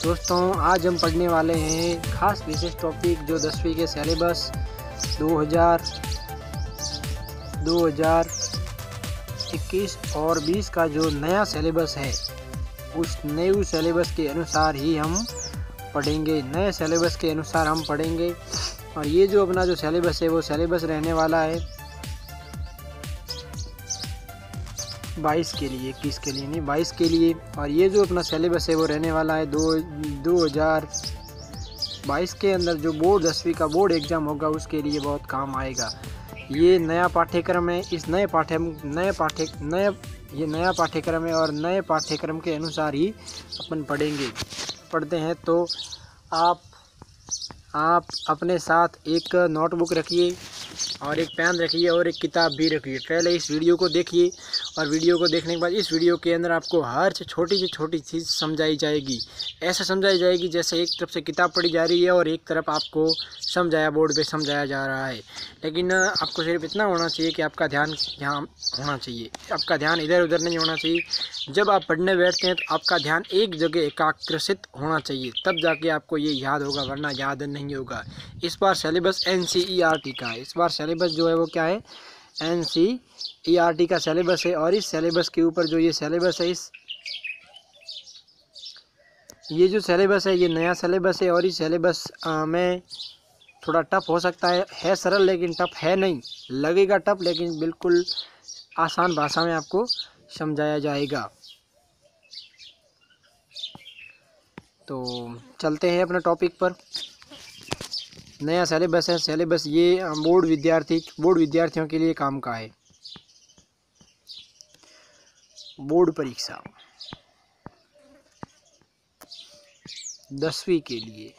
दोस्तों आज हम पढ़ने वाले हैं खास विशेष टॉपिक जो 10वीं के सिलेबस 2021 और 20 का जो नया सिलेबस है उस नए सिलेबस के अनुसार ही हम पढ़ेंगे। नए सिलेबस के अनुसार हम पढ़ेंगे और ये जो अपना जो सिलेबस है वो सिलेबस रहने वाला है 22 के लिए, 21 के लिए नहीं, 22 के लिए। और ये जो अपना सिलेबस है वो रहने वाला है 2022 के अंदर जो बोर्ड 10वीं का बोर्ड एग्ज़ाम होगा उसके लिए बहुत काम आएगा। ये नया पाठ्यक्रम है। इस नया पाठ्यक्रम है और नए पाठ्यक्रम के अनुसार ही अपन पढ़ते हैं। तो आप अपने साथ एक नोटबुक रखिए और एक पेन रखिए और एक किताब भी रखिए। पहले इस वीडियो को देखिए और वीडियो को देखने के बाद इस वीडियो के अंदर आपको हर छोटी से छोटी चीज़ समझाई जाएगी। ऐसा समझाई जाएगी जैसे एक तरफ से किताब पढ़ी जा रही है और एक तरफ आपको बोर्ड पे समझाया जा रहा है। लेकिन आपको सिर्फ इतना होना चाहिए कि आपका ध्यान यहाँ होना चाहिए, आपका ध्यान इधर उधर नहीं होना चाहिए। जब आप पढ़ने बैठते हैं तो आपका ध्यान एक जगह एकाग्रसित होना चाहिए, तब जाके आपको ये याद होगा, वरना याद नहीं होगा। इस बार सिलेबस NCERT का है। इस बार सिलेबस जो है वो क्या है, NCERT का सिलेबस है। और इस सिलेबस के ऊपर जो ये सिलेबस है, ये जो सिलेबस है ये नया सिलेबस है। और इस सिलेबस में थोड़ा टफ हो सकता है सरल लेकिन टफ है नहीं, लगेगा टफ लेकिन बिल्कुल आसान भाषा में आपको समझाया जाएगा। तो चलते हैं अपने टॉपिक पर। नया सिलेबस है। सिलेबस ये बोर्ड विद्यार्थियों के लिए काम का है। बोर्ड परीक्षा 10वीं के लिए।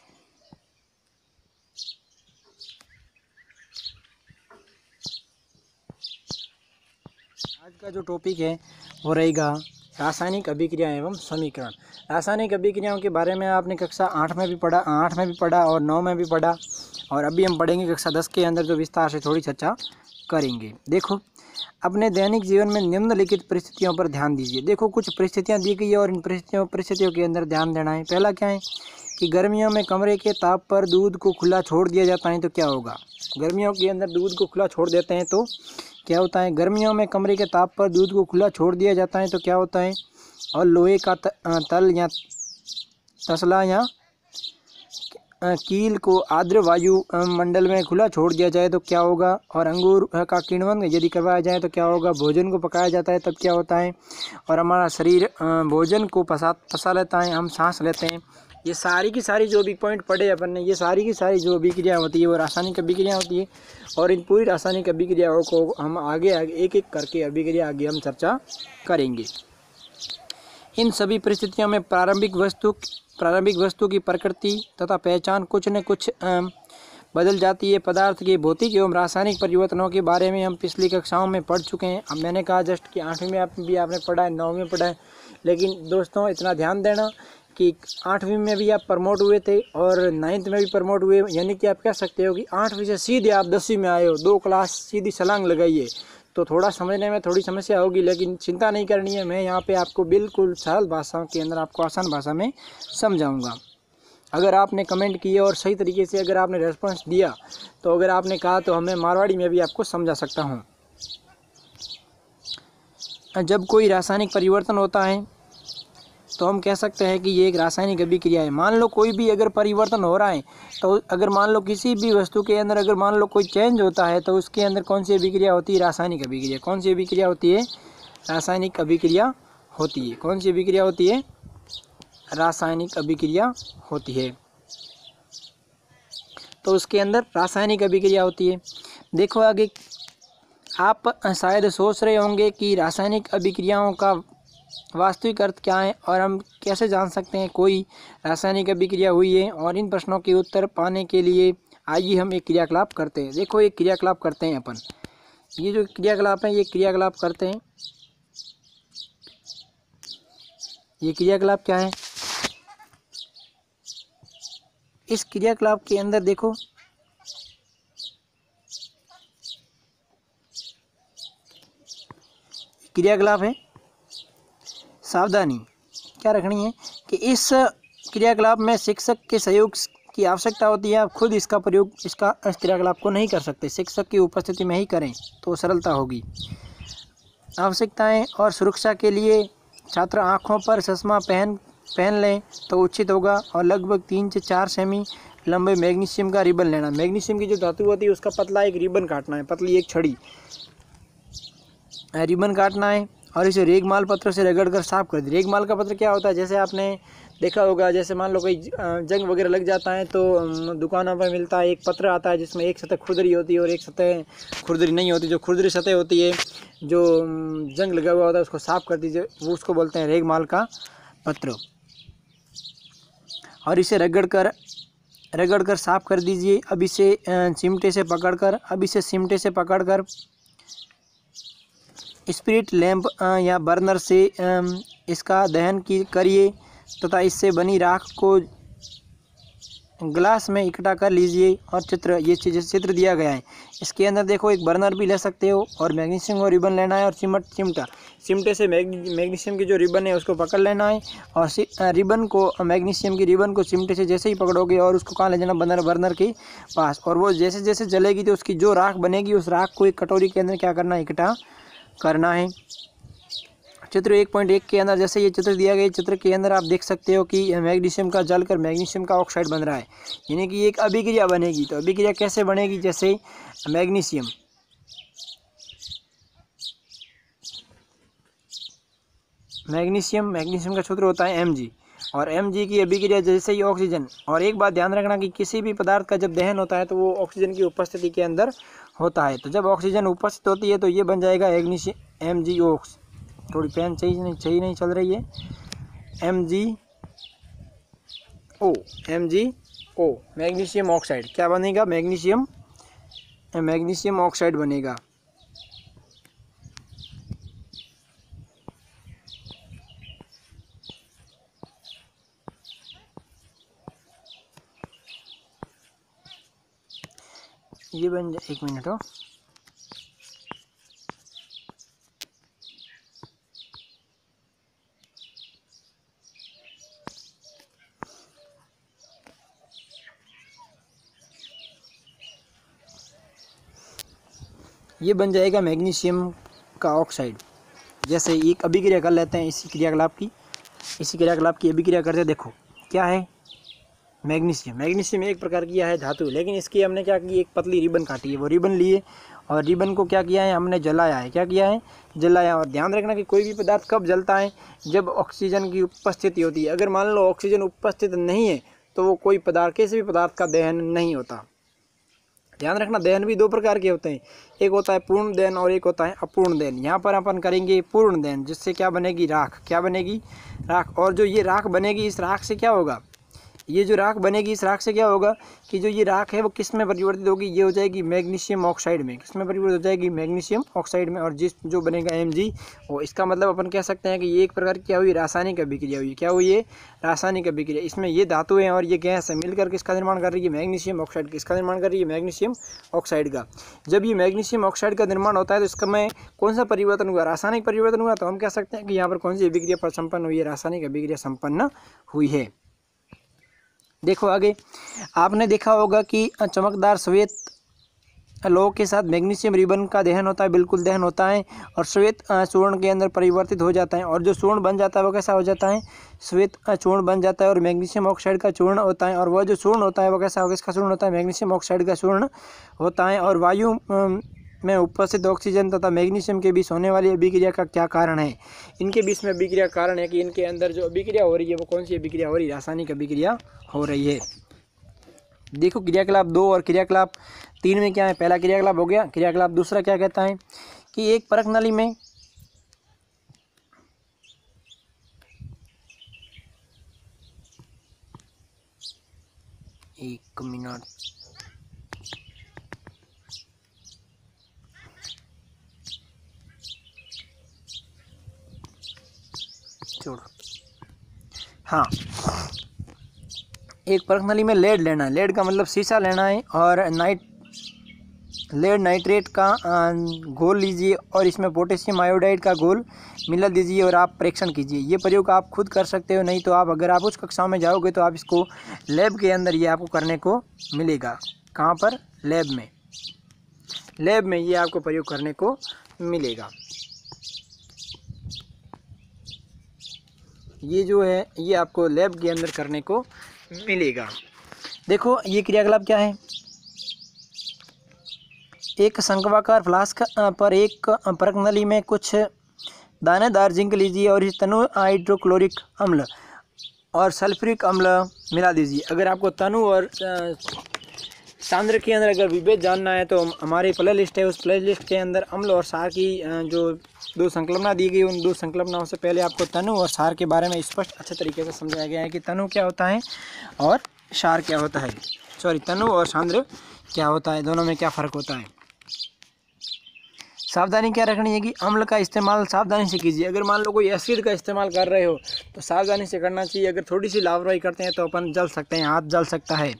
आज का जो टॉपिक है वो रहेगा रासायनिक अभिक्रिया एवं समीकरण। रासायनिक अभिक्रियाओं के बारे में आपने कक्षा 8 में भी पढ़ा और 9 में भी पढ़ा और अभी हम पढ़ेंगे कक्षा 10 के अंदर जो विस्तार से थोड़ी चर्चा करेंगे। देखो, अपने दैनिक जीवन में निम्नलिखित परिस्थितियों पर ध्यान दीजिए। देखो, कुछ परिस्थितियां दी गई है और इन परिस्थितियों के अंदर ध्यान देना है। पहला क्या है कि गर्मियों में कमरे के ताप पर दूध को खुला छोड़ दिया जाता है तो क्या होगा। गर्मियों के अंदर दूध को खुला छोड़ देते हैं तो क्या होता है। गर्मियों में कमरे के ताप पर दूध को खुला छोड़ दिया जाता है तो क्या होता है। और लोहे का तल या तसला या कील को आर्द्र वायु मंडल में खुला छोड़ दिया जाए तो क्या होगा। और अंगूर का किण्वन यदि करवाया जाए तो क्या होगा। भोजन को पकाया जाता है तब क्या होता है। और हमारा शरीर भोजन को पसा लेता है, हम सांस लेते हैं। ये सारी की सारी जो भी पॉइंट पढ़े अपन ने, ये सारी की सारी जो अभिक्रिया होती है वो रासायनिक अभिक्रिया होती है। और इन पूरी रासायनिक अभिक्रियाओं को हम आगे एक एक करके अभिक्रिया आगे हम चर्चा करेंगे। इन सभी परिस्थितियों में प्रारंभिक वस्तु की प्रकृति तथा पहचान कुछ न कुछ बदल जाती है। पदार्थ के भौतिक एवं रासायनिक परिवर्तनों के बारे में हम पिछली कक्षाओं में पढ़ चुके हैं। अब मैंने कहा जस्ट कि 8वीं में भी आपने पढ़ा है, 9वीं में पढ़ा है। लेकिन दोस्तों इतना ध्यान देना कि 8वीं में भी आप प्रमोट हुए थे और 9th में भी प्रमोट हुए, यानी कि आप कह सकते हो कि 8वीं से सीधे आप 10वीं में आए हो, 2 क्लास सीधी छलांग लगाइए। तो थोड़ा समझने में थोड़ी समस्या होगी, लेकिन चिंता नहीं करनी है। मैं यहाँ पे आपको बिल्कुल सरल भाषा के अंदर आपको आसान भाषा में समझाऊंगा। अगर आपने कमेंट किए और सही तरीके से अगर आपने रेस्पॉन्स दिया तो अगर आपने कहा तो हमें मारवाड़ी में भी आपको समझा सकता हूँ। जब कोई रासायनिक परिवर्तन होता है तो हम कह सकते हैं कि ये एक रासायनिक अभिक्रिया है। मान लो कोई भी अगर परिवर्तन हो रहा है तो अगर मान लो किसी भी वस्तु के अंदर अगर मान लो कोई चेंज होता है तो उसके अंदर कौन सी अभिक्रिया होती है। रासायनिक अभिक्रिया। कौन सी अभिक्रिया होती है। रासायनिक अभिक्रिया होती है। कौन सी अभिक्रिया होती है। रासायनिक अभिक्रिया होती है। तो उसके अंदर रासायनिक अभिक्रिया होती है। देखो आगे, आप शायद सोच रहे होंगे कि रासायनिक अभिक्रियाओं का वास्तविक अर्थ क्या है और हम कैसे जान सकते हैं कोई रासायनिक अभिक्रिया हुई है। और इन प्रश्नों के उत्तर पाने के लिए आइए हम एक क्रियाकलाप करते हैं। देखो, एक क्रियाकलाप करते हैं अपन। ये जो क्रियाकलाप है ये क्रियाकलाप करते हैं। ये क्रियाकलाप क्या है। इस क्रियाकलाप के अंदर देखो, क्रियाकलाप है। सावधानी क्या रखनी है कि इस क्रियाकलाप में शिक्षक के सहयोग की आवश्यकता होती है। आप खुद इसका प्रयोग इस क्रियाकलाप को नहीं कर सकते, शिक्षक की उपस्थिति में ही करें तो सरलता होगी। आवश्यकताएं और सुरक्षा के लिए छात्र आँखों पर चश्मा पहन लें तो उचित होगा, और लगभग 3 से 4 सेमी लंबे मैग्नीशियम का रिबन लेना। मैग्नीशियम की जो धातु होती है उसका पतला एक रिबन काटना है, पतली एक छड़ी रिबन काटना है, और इसे रेगमाल पत्र से रगड़कर साफ कर दें। रेगमाल का पत्र क्या होता है, जैसे आपने देखा होगा, जैसे मान लो कोई जंग वगैरह लग जाता है तो दुकानों पर मिलता है, एक पत्र आता है जिसमें एक सतह खुरदरी होती है और एक सतह खुरदरी नहीं होती। जो खुरदरी सतह होती है, जो जंग लगा हुआ होता है, उसको साफ कर दीजिए, वो उसको बोलते हैं रेगमाल का पत्र। और इसे रगड़कर साफ कर दीजिए। अब इसे चिमटे से पकड़कर स्पिरिट लैंप या बर्नर से इसका दहन करिए तथा इससे बनी राख को ग्लास में इकट्ठा कर लीजिए। और चित्र दिया गया है, इसके अंदर देखो एक बर्नर भी ले सकते हो, और मैग्नीशियम को रिबन लेना है, और चिमटे से मैग्नीशियम की जो रिबन है उसको पकड़ लेना है, और मैग्नीशियम की रिबन को चिमटे से जैसे ही पकड़ोगे और उसको कहाँ ले जाना, बर्नर के पास, और वो जैसे जैसे जलेगी तो उसकी जो राख बनेगी उस राख को एक कटोरी के अंदर क्या करना है, इकट्ठा करना है। चित्र 1.1 के अंदर जैसे ये चित्र दिया गया, चित्र के अंदर आप देख सकते हो कि मैग्नीशियम का जलकर मैग्नीशियम का ऑक्साइड बन रहा है, यानी कि एक अभिक्रिया बनेगी। तो अभिक्रिया कैसे बनेगी, जैसे मैग्नीशियम का सूत्र होता है Mg, और Mg की अभिक्रिया जैसे ही ऑक्सीजन। और एक बात ध्यान रखना कि किसी भी पदार्थ का जब दहन होता है तो वो ऑक्सीजन की उपस्थिति के अंदर होता है। तो जब ऑक्सीजन उपस्थित होती है तो ये बन जाएगा MgO। थोड़ी पेन सही नहीं चल रही है। MgO मैग्नीशियम ऑक्साइड क्या बनेगा, मैग्नीशियम ऑक्साइड बनेगा। ये बन जाए, 1 मिनट हो, ये बन जाएगा मैग्नीशियम का ऑक्साइड। जैसे एक अभिक्रिया कर लेते हैं इसी क्रियाकलाप की अभिक्रिया करते, देखो क्या है, मैग्नीशियम एक प्रकार की है धातु, लेकिन इसकी हमने क्या की, एक पतली रिबन काटी है, वो रिबन लिए और रिबन को क्या किया है, हमने जलाया है। क्या किया है, जलाया। और ध्यान रखना कि कोई भी पदार्थ कब जलता है, जब ऑक्सीजन की उपस्थिति होती है। अगर मान लो ऑक्सीजन उपस्थित नहीं है तो वो कोई पदार्थ, किसी भी पदार्थ का दहन नहीं होता। ध्यान रखना, दहन भी 2 प्रकार के होते हैं, एक होता है पूर्ण दहन और एक होता है अपूर्ण दहन। यहाँ पर अपन करेंगे पूर्ण दहन, जिससे क्या बनेगी, राख। और जो ये राख बनेगी, इस राख से क्या होगा, ये जो राख बनेगी इस राख से क्या होगा कि जो ये राख है वो किस में परिवर्तित होगी, ये हो जाएगी मैग्नीशियम ऑक्साइड में। किस में परिवर्तित हो जाएगी, मैग्नीशियम ऑक्साइड में। और जो बनेगा MgO। इसका मतलब अपन कह सकते हैं कि ये एक प्रकार की क्या हुई, रासायनिक अभिक्रिया हुई। क्या हुई, ये रासायनिक अभिक्रिया। इसमें ये धातु है और ये गैस है, मिलकर किसका निर्माण कर रही है, मैग्नीशियम ऑक्साइड। किसका निर्माण कर रही है, मैग्नीशियम ऑक्साइड का। जब ये मैग्नीशियम ऑक्साइड का निर्माण होता है तो इसका में कौन सा परिवर्तन हुआ, रासायनिक परिवर्तन हुआ। तो हम कह सकते हैं कि यहाँ पर कौन सी अभिक्रिया पर संपन्न हुई है, रासायनिक अभिक्रिया संपन्न हुई है। देखो आगे, आपने देखा होगा कि चमकदार श्वेत लोह के साथ मैग्नीशियम रिबन का दहन होता है, बिल्कुल दहन होता है, और श्वेत चूर्ण के अंदर परिवर्तित हो जाता है। और जो चूर्ण बन जाता है वो कैसा हो जाता है, श्वेत चूर्ण बन जाता है, और मैग्नीशियम ऑक्साइड का चूर्ण होता है। और वह जो चूर्ण होता है वो कैसा होगा, इसका चूर्ण होता है, मैग्नीशियम ऑक्साइड का चूर्ण होता है। और वायु में उपस्थित ऑक्सीजन तथा मैग्नीशियम के बीच होने वाली अभिक्रिया का क्या कारण है, इनके बीच में अभिक्रिया कारण है कि इनके अंदर जो अभिक्रिया हो रही है वो कौन सी अभिक्रिया हो रही है, रासायनिक अभिक्रिया हो रही है। देखो क्रियाकलाप 2 और क्रियाकलाप 3 में क्या है, पहला क्रियाकलाप हो गया। क्रियाकलाप दूसरा क्या कहता है कि एक परख नली में एक मिनट छोड़ो, हाँ, एक परख नली में लेड लेना है, लेड का मतलब शीशा लेना है, और लेड नाइट्रेट का घोल लीजिए और इसमें पोटेशियम आयोडाइड का घोल मिला दीजिए और आप परीक्षण कीजिए। ये प्रयोग आप खुद कर सकते हो, नहीं तो आप अगर आप उच्च कक्षाओं में जाओगे तो आप इसको लैब के अंदर ये आपको करने को मिलेगा। कहाँ पर? लैब में। लैब में ये आपको प्रयोग करने को मिलेगा। ये जो है ये आपको लैब के अंदर करने को मिलेगा। देखो ये क्रियाकलाप क्या है। एक शंक्वाकार फ्लास्क पर एक परत नली में कुछ दानेदार जिंक लीजिए और इस तनु हाइड्रोक्लोरिक अम्ल और सल्फ्यूरिक अम्ल मिला दीजिए। अगर आपको तनु और सांद्र के अंदर अगर विभेद जानना है तो हमारी प्ले लिस्ट है, उस प्ले लिस्ट के अंदर अम्ल और सार की जो 2 संकल्पना दी गई, उन 2 संकल्पनाओं से पहले आपको तनु और सार के बारे में स्पष्ट अच्छे तरीके से समझाया गया है कि तनु क्या होता है और सार क्या होता है, तनु और सांद्र क्या होता है, दोनों में क्या फ़र्क होता है। सावधानी क्या रखनी है कि अम्ल का इस्तेमाल सावधानी से कीजिए। अगर मान लो कोई एसिड का इस्तेमाल कर रहे हो तो सावधानी से करना चाहिए। अगर थोड़ी सी लापरवाही करते हैं तो अपन जल सकते हैं, हाथ जल सकता है,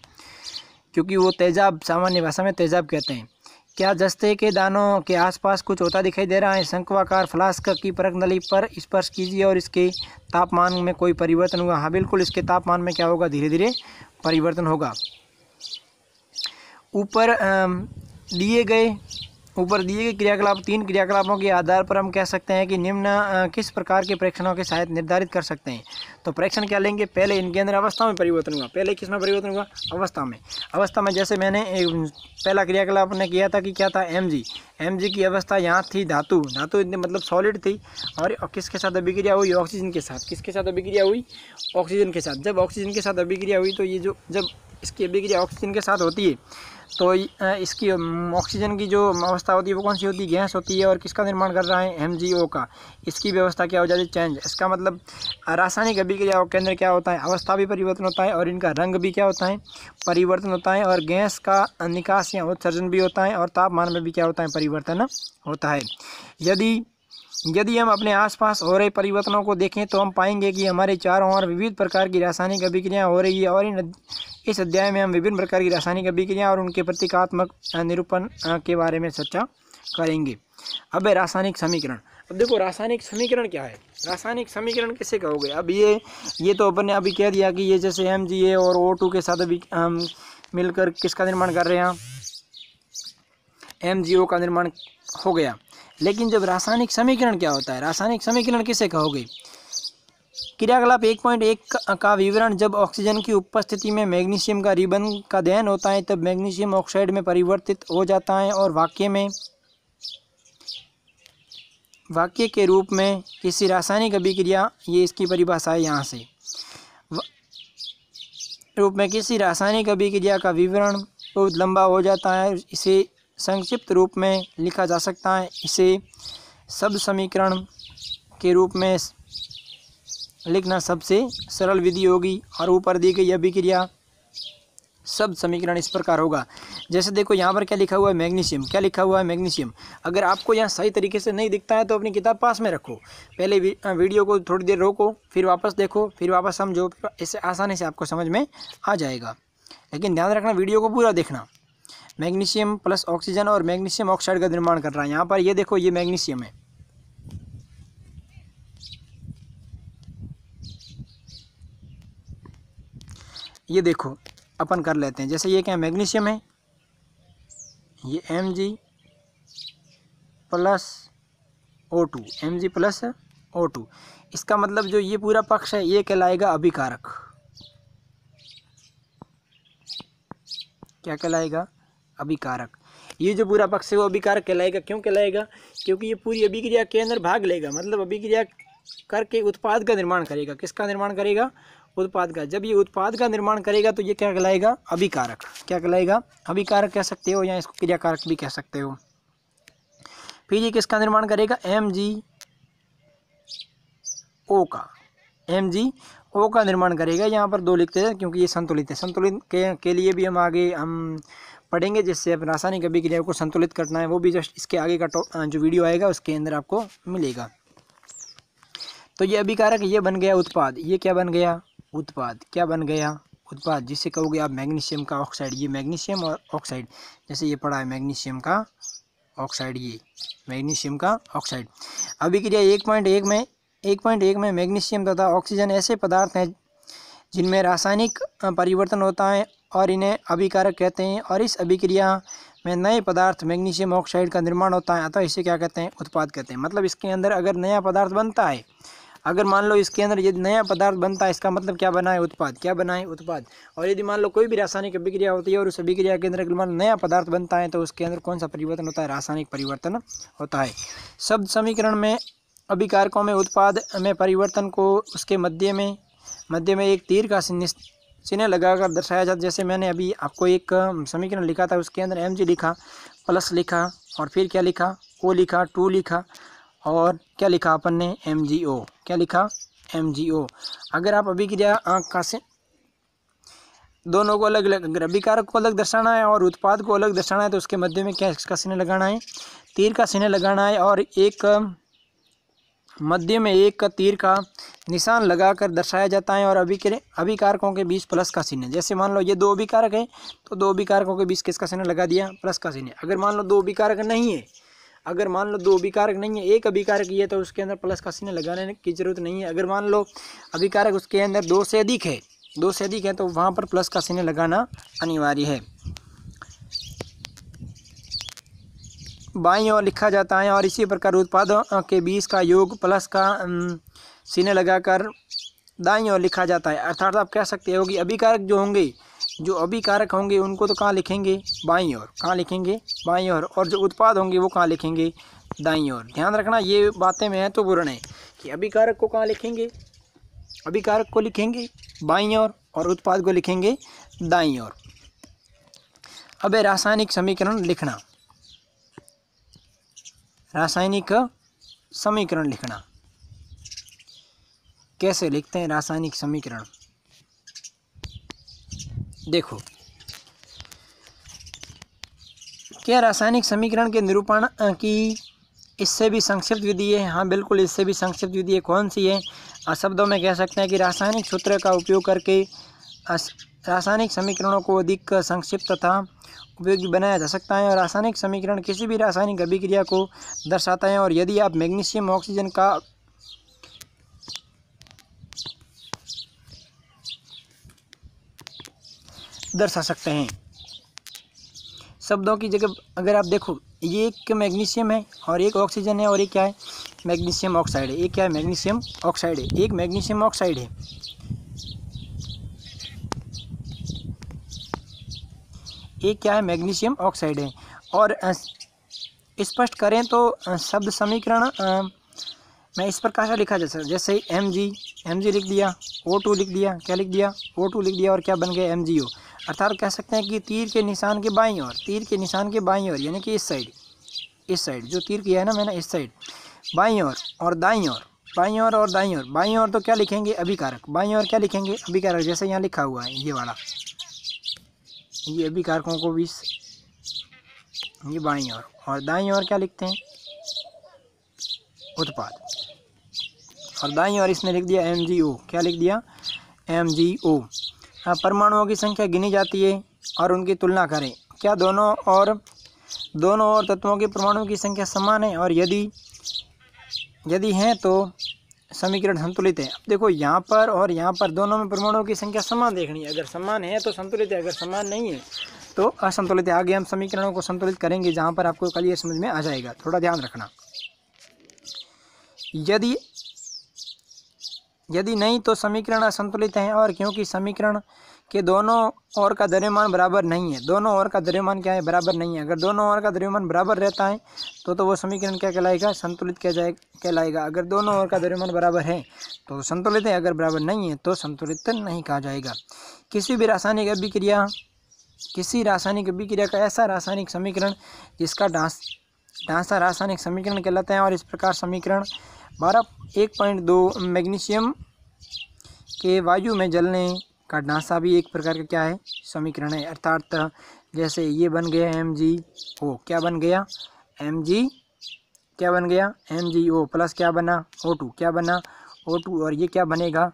क्योंकि वो तेजाब, सामान्य भाषा में तेजाब कहते हैं। क्या जस्ते के दानों के आसपास कुछ होता दिखाई दे रहा है? शंक्वाकार फ्लास्क की परत नली पर स्पर्श कीजिए और इसके तापमान में कोई परिवर्तन हुआ? हाँ बिल्कुल, इसके तापमान में क्या होगा? धीरे धीरे परिवर्तन होगा। ऊपर दिए गए क्रियाकलाप, 3 क्रियाकलापों के आधार पर हम कह सकते हैं कि निम्न किस प्रकार के परीक्षणों के सहायता निर्धारित कर सकते हैं। तो परीक्षण क्या लेंगे? पहले इनके अंदर अवस्था में परिवर्तन हुआ। पहले किस में परिवर्तन हुआ? अवस्था में। जैसे मैंने पहला क्रियाकलाप ने किया था कि क्या था? Mg की अवस्था यहाँ थी धातु मतलब सॉलिड थी, और किसके साथ अभिक्रिया हुई? ऑक्सीजन के साथ। किसके साथ अभिक्रिया हुई? ऑक्सीजन के साथ। जब ऑक्सीजन के साथ अभिक्रिया हुई तो ये जब इसकी अभिक्रिया ऑक्सीजन के साथ होती है तो इसकी ऑक्सीजन की जो अवस्था होती है वो कौन सी होती है? गैस होती है। और किसका निर्माण कर रहा है? MgO का। इसकी व्यवस्था क्या हो जाती है? चेंज। इसका मतलब रासायनिक अभिक्रियाओं के अंदर क्या होता है? अवस्था भी परिवर्तन होता है और इनका रंग भी क्या होता है? परिवर्तन होता है। और गैस का निकास या उत्सर्जन भी होता है और तापमान में भी क्या होता है? परिवर्तन होता है। यदि हम अपने आसपास हो रहे परिवर्तनों को देखें तो हम पाएंगे कि हमारे चारों ओर विविध प्रकार की रासायनिक अभिक्रियाएं हो रही है, और इस अध्याय में हम विभिन्न प्रकार की रासायनिक अभिक्रियाएं और उनके प्रतीकात्मक निरूपण के बारे में चर्चा करेंगे। अब रासायनिक समीकरण। अब देखो रासायनिक समीकरण क्या है? रासायनिक समीकरण किसे कहोगे? अब ये तो अपन ने अभी कह दिया कि ये जैसे MgA और O2 के साथ अभी मिलकर किसका निर्माण कर रहे हैं? MgO का निर्माण हो गया। लेकिन जब रासायनिक समीकरण क्या होता है? रासायनिक समीकरण किसे कहोगे? क्रियाकलाप 1.1 का विवरण। जब ऑक्सीजन की उपस्थिति में मैग्नीशियम का रिबन का दहन होता है तब मैग्नीशियम ऑक्साइड में परिवर्तित हो जाता है और वाक्य के रूप में किसी रासायनिक अभिक्रिया, ये इसकी परिभाषा है यहाँ से, रूप में किसी रासायनिक अभिक्रिया का विवरण बहुत लंबा हो जाता है। इसे संक्षिप्त रूप में लिखा जा सकता है। इसे शब्द समीकरण के रूप में लिखना सबसे सरल विधि होगी। और ऊपर दी गई अभिक्रिया शब्द समीकरण इस प्रकार होगा। जैसे देखो यहाँ पर क्या लिखा हुआ है? मैग्नीशियम। क्या लिखा हुआ है? मैग्नीशियम। अगर आपको यहाँ सही तरीके से नहीं दिखता है तो अपनी किताब पास में रखो, पहले वीडियो को थोड़ी देर रोको, फिर वापस देखो, फिर वापस समझो, इससे आसानी से आपको समझ में आ जाएगा। लेकिन ध्यान रखना वीडियो को पूरा देखना। मैग्नीशियम प्लस ऑक्सीजन और मैग्नीशियम ऑक्साइड का निर्माण कर रहा है। यहाँ पर ये देखो, ये मैग्नीशियम है, ये देखो अपन कर लेते हैं। जैसे ये क्या? मैग्नीशियम है, ये Mg प्लस O2, इसका मतलब जो ये पूरा पक्ष है ये कहलाएगा अभिकारक। क्या कहलाएगा? अभिकारक। ये जो पूरा पक्ष है वो अभिकारक कहलाएगा। क्यों कहलाएगा? क्योंकि ये पूरी अभिक्रिया के अंदर भाग लेगा, मतलब अभिक्रिया करके उत्पाद का निर्माण करेगा। किसका निर्माण करेगा? उत्पाद का। जब ये उत्पाद का निर्माण करेगा तो ये क्या कहलाएगा? अभिकारक। क्या कहलाएगा? अभिकारक कह सकते हो या इसको क्रियाकारक भी कह सकते हो। फिर ये किसका निर्माण करेगा? MgO का निर्माण करेगा। यहाँ पर 2 लिखते हैं क्योंकि ये संतुलित है। संतुलित के लिए भी हम आगे पढ़ेंगे, जिससे अब रासायनिक अभिक्रिया को संतुलित करना है, वो भी जस्ट इसके आगे का जो वीडियो आएगा उसके अंदर आपको मिलेगा। तो ये अभिकारक, ये बन गया उत्पाद। ये क्या बन गया? उत्पाद। क्या बन गया? उत्पाद, जिसे कहोगे आप मैग्नीशियम का ऑक्साइड। ये मैग्नीशियम और ऑक्साइड, जैसे ये पड़ा है मैग्नीशियम का ऑक्साइड, ये मैग्नीशियम का ऑक्साइड। अभिक्रिया 1.1 में मैग्नीशियम तथा ऑक्सीजन ऐसे पदार्थ हैं जिनमें रासायनिक परिवर्तन होता है और इन्हें अभिकारक कहते हैं, और इस अभिक्रिया में नए पदार्थ मैग्नीशियम ऑक्साइड का निर्माण होता है, अतः इसे क्या कहते हैं, उत्पाद कहते हैं। मतलब इसके अंदर अगर नया पदार्थ बनता है, अगर मान लो इसके अंदर यदि नया पदार्थ बनता है, इसका मतलब क्या बना है, उत्पाद। क्या बना है, उत्पाद। और यदि मान लो कोई भी रासायनिक अभिक्रिया होती है और उस अभिक्रिया के अंदर मान नया पदार्थ बनता है, तो उसके अंदर कौन सा परिवर्तन होता है, रासायनिक परिवर्तन होता है। शब्द समीकरण में अभिकारकों में उत्पाद में परिवर्तन को उसके मध्य में एक तीर का चिन्ह लगाकर दर्शाया जाता है। जैसे मैंने अभी आपको एक समीकरण लिखा था, उसके अंदर Mg लिखा, प्लस लिखा, और फिर क्या लिखा, O लिखा, 2 लिखा, और क्या लिखा अपन ने, MgO। क्या लिखा, MgO। अगर आप अभिक्रिया का से दोनों को अलग अलग, अगर अभिकारक को अलग दर्शाना है और उत्पाद को अलग दर्शाना है, तो उसके मध्य में क्या इसका चिन्ह लगाना है, तीर का चिन्ह लगाना है, और एक मध्य में एक तीर का निशान लगाकर दर्शाया जाता है, और अभिकारकों के बीच प्लस का चिन्ह। जैसे मान लो ये दो अभिकारक है, तो दो अभिकारकों के बीच किसका चिन्ह लगा दिया, प्लस का चिन्ह। अगर मान लो दो अभिकारक नहीं है, एक अभिकारक ही है, तो उसके अंदर प्लस का चिन्ह लगाने की जरूरत नहीं है। अगर मान लो अभिकारक उसके अंदर दो से अधिक है, तो वहाँ पर प्लस का चिन्ह लगाना अनिवार्य है। बाईं ओर लिखा जाता है, और इसी प्रकार उत्पादों के बीच का योग प्लस का चिन्ह लगाकर दाईं ओर लिखा जाता है। अर्थात आप कह सकते हो कि जो अभिकारक होंगे उनको तो कहाँ लिखेंगे, बाईं ओर। कहाँ लिखेंगे, बाईं ओर। और जो उत्पाद होंगे वो कहाँ लिखेंगे, दाईं ओर। ध्यान रखना, ये बातें महत्वपूर्ण है कि अभिकारक को कहाँ लिखेंगे, अभिकारक को लिखेंगे बाईं ओर, और उत्पाद को लिखेंगे दाईं ओर। अब रासायनिक समीकरण लिखना, रासायनिक समीकरण लिखना। कैसे लिखते हैं रासायनिक समीकरण, देखो। क्या रासायनिक समीकरण के निरूपण की इससे भी संक्षिप्त विधि है? हाँ बिल्कुल, इससे भी संक्षिप्त विधि है। कौन सी है? शब्दों में कह सकते हैं कि रासायनिक सूत्र का उपयोग करके रासायनिक समीकरणों को अधिक संक्षिप्त तथा उपयोगी बनाया जा सकता है। और रासायनिक समीकरण किसी भी रासायनिक अभिक्रिया को दर्शाता है, और यदि आप मैग्नीशियम ऑक्सीजन का दर्शा सकते हैं। शब्दों की जगह अगर आप देखो, ये एक मैग्नीशियम है और एक ऑक्सीजन है, और ये क्या है, मैग्नीशियम ऑक्साइड है। ये क्या है, मैग्नीशियम ऑक्साइड है, एक मैग्नीशियम ऑक्साइड है। ये क्या है, मैग्नीशियम ऑक्साइड है। और स्पष्ट करें तो शब्द समीकरण में इस प्रकार से लिखा जा सकता है, जैसे Mg लिख दिया, O2 लिख दिया, क्या लिख दिया, O2 लिख दिया, और क्या बन गया, MgO। अर्थात कह सकते हैं कि तीर के निशान के बाईं ओर, यानी कि इस साइड जो तीर किया है ना मैंने, इस साइड बाईं ओर और दाईं ओर, बाईं ओर तो क्या लिखेंगे, अभिकारक। बाईं ओर क्या लिखेंगे, अभिकारक। जैसे यहाँ लिखा हुआ है ये वाला, ये अभिकारकों को भी ये बाईं ओर, और दाईं ओर क्या लिखते हैं, उत्पाद। और दाईं ओर इसने लिख दिया MgO। क्या लिख दिया, MgO। परमाणुओं की संख्या गिनी जाती है और उनकी तुलना करें। क्या दोनों और तत्वों के परमाणुओं की संख्या समान है, और यदि हैं तो समीकरण संतुलित है। अब देखो यहाँ पर और यहाँ पर दोनों में परमाणुओं की संख्या समान देखनी है। अगर समान है तो संतुलित है, अगर समान नहीं है तो असंतुलित है। आगे हम समीकरणों को संतुलित करेंगे, जहाँ पर आपको क्लियर समझ में आ जाएगा। थोड़ा ध्यान रखना। यदि नहीं तो समीकरण असंतुलित हैं, और क्योंकि समीकरण के दोनों ओर का द्रव्यमान बराबर नहीं है। दोनों ओर का द्रव्यमान क्या है, बराबर नहीं है। अगर दोनों ओर का द्रव्यमान बराबर रहता है तो वो समीकरण क्या कहलाएगा, संतुलित कहलाएगा। अगर दोनों ओर का द्रव्यमान बराबर है तो संतुलित है, अगर बराबर नहीं है तो संतुलित नहीं कहा जाएगा। किसी रासायनिक अभिक्रिया का ऐसा रासायनिक समीकरण जिसका ढांचा रासायनिक समीकरण कहलाता है। और इस प्रकार समीकरण 1.2 मैग्नीशियम के वायु में जलने का ढांचा भी एक प्रकार का क्या है, समीकरण है। अर्थात जैसे ये बन गया MgO, क्या बन गया, MgO प्लस क्या बना, O2, क्या बना, O2 और ये क्या बनेगा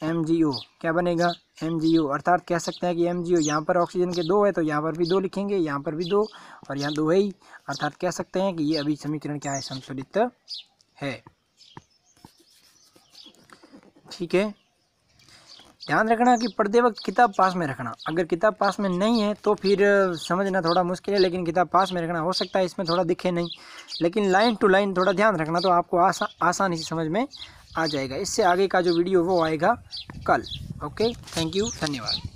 MgO, क्या बनेगा MgO। अर्थात कह सकते हैं कि MgO यहाँ पर ऑक्सीजन के 2 है तो यहाँ पर भी 2 लिखेंगे, यहाँ पर भी 2 और यहाँ 2 है ही। अर्थात कह सकते हैं कि ये अभी समीकरण क्या है, संतुलित है। ठीक है, ध्यान रखना कि पढ़ते वक्त किताब पास में रखना। अगर किताब पास में नहीं है तो फिर समझना थोड़ा मुश्किल है, लेकिन किताब पास में रखना। हो सकता है इसमें थोड़ा दिखे नहीं, लेकिन लाइन टू लाइन थोड़ा ध्यान रखना तो आपको आसानी से समझ में आ जाएगा। इससे आगे का जो वीडियो वो आएगा कल। ओके, थैंक यू, धन्यवाद।